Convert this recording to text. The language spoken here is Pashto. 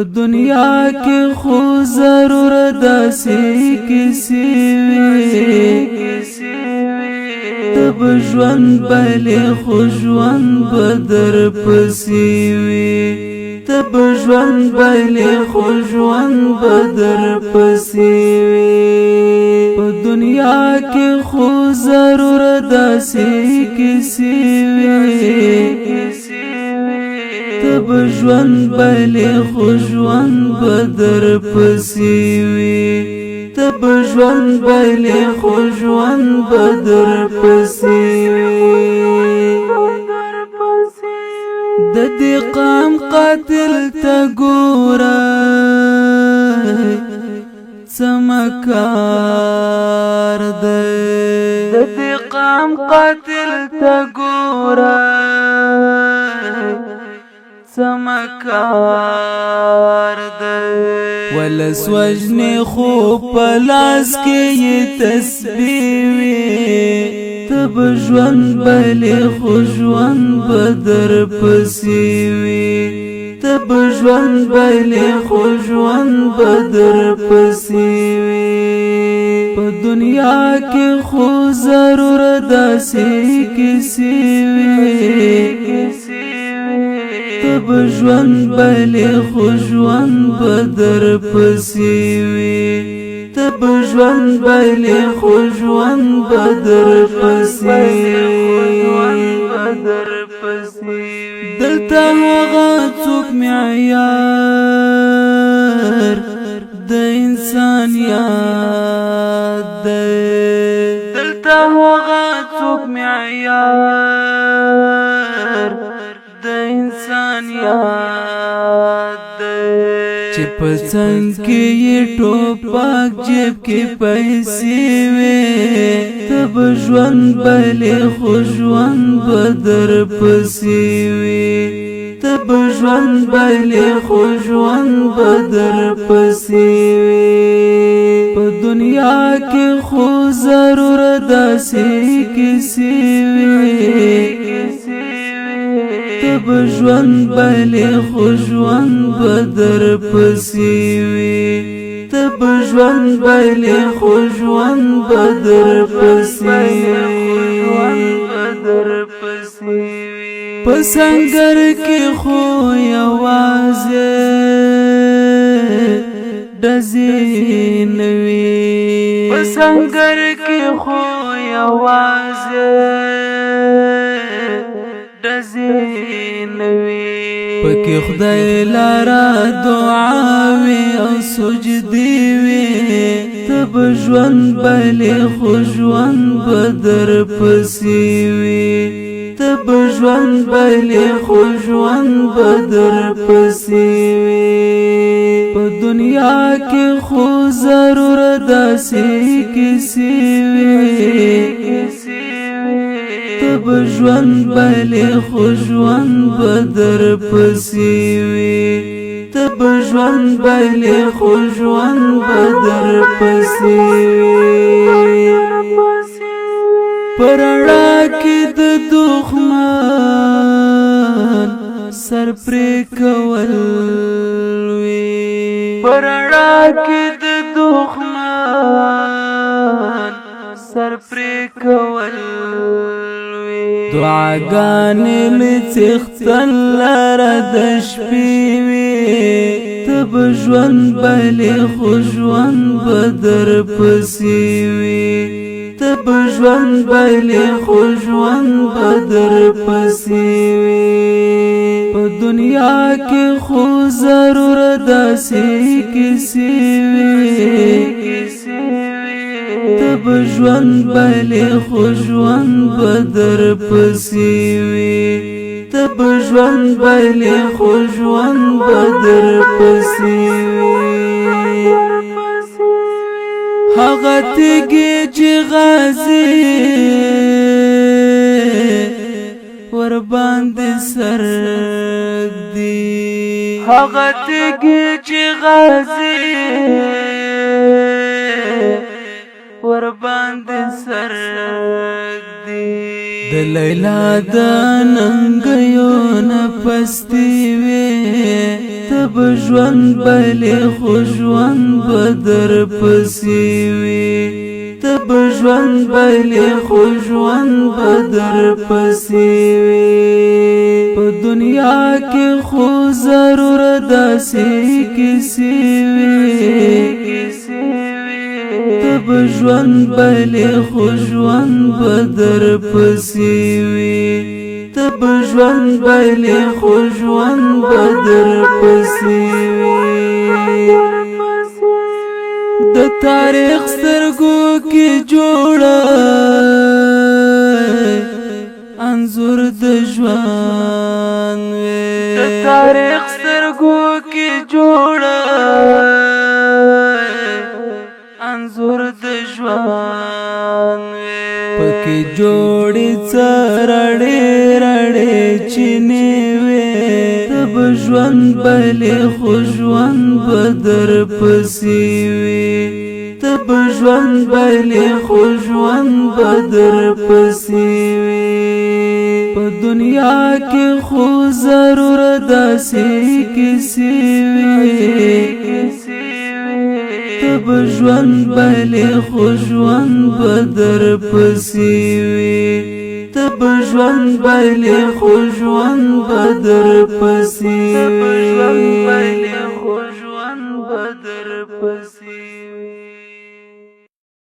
دنیا کې خو ضرور داسې کیسې وي تب ژوند بلې خو ژوند به در پسې وي تب ژوند بلې خو ژوند به در پسې وي په دنیا کې خو ضرور داسې کیسې وي تب ژوند بلې خو ژوند به در پسې وي تب ژوند بلې خو ژوند به در پسې وي د دې قام قاتل ته ګوره چمکار دی د دې قام قاتل ته ګوره چمکار دی ولس وجنې خو په لاس کې یې تسبیح وي تب ژوند بلې خو ژوند به در پسې وي تب ژوند بلې خو ژوند به در پسې وي په دنیا کې خو ضرور داسې کیسې وي تب ژوند بلې خو ژوند به در پسې وي تب ژوند بلې خو ژوند به در پسې وي دلته هغه څوک معیار د انسانیت دی دلته هغه څوک معیار د انسانیت دی چې په څنګ کې یې ټوپک جیب کې پیسې وي تب ژوند بلې خو ژوند به در پسې وي تب ژوند بلې خو ژوند به در پسې وي په دنیا کې خو ضرور داسې کیسې وي تب ژوند بلې خو ژوند به در پسې وي تب ژوند بلې خو ژوند به در پسې وي په سنگر کې خو یوازې ډزې نه وي په سنگر کې خو یوازې ډزې نه وي پکې خدای لاره دعاوي او سجدې وي تب ژوند بلې خو ژوند به در پسې وي تب ژوند بلې خو ژوند به در پسې وي په دنیا کې خو ضرور داسې کیسې وي تب ژوند بلې خو ژوند به در پسې وي تب ژوند بلې خو ژوند به در پسې وي پرړا کې د دښمن سر پرې کول وي پرړا کې د دښمن سر پرې کول دعاګانې مې څښتن لره د شپې وي تب ژوند بلې خو ژوند به در پسې وي تب ژوند بلې خو ژوند به در پسې وي په دنیا کې خو ضرور داسې کیسې وي تب ژوند بلې خو ژوند به در پسې وي تب ژوند بلې خو ژوند به در پسې وي هغه تیږې چې غازي ور باندې سر دی هغه تیږې چې غازي ور باندې سر دی د لیلا د ننګیو نپستی وی تب ژوند بلی خو ژوند بدر پسی وی تب ژوند بلی خو ژوند بدر پسی وی په دنیا کې خو ضرور داسې کسی وی تب ژوند بلی خو ژوند بدر پسی وی تب ژوند بلی خو ژوند بدر پسی وی د تاریخ سترګو کې جوړه انځور د ژوند وی د تاریخ سترګو کې جوړه انځور د ژوند پکې جوړې څرړې رړې چینې وې تب ژوند بلې خو ژوند بدر پسې وې تب ژوند بلې خو ژوند بدر پسې وې په دنیا کې خو ضرور داسې کیسې وې تب ژوند بلی خو ژوند بدر پسی وی تب ژوند بلی خو ژوند بدر پسی وی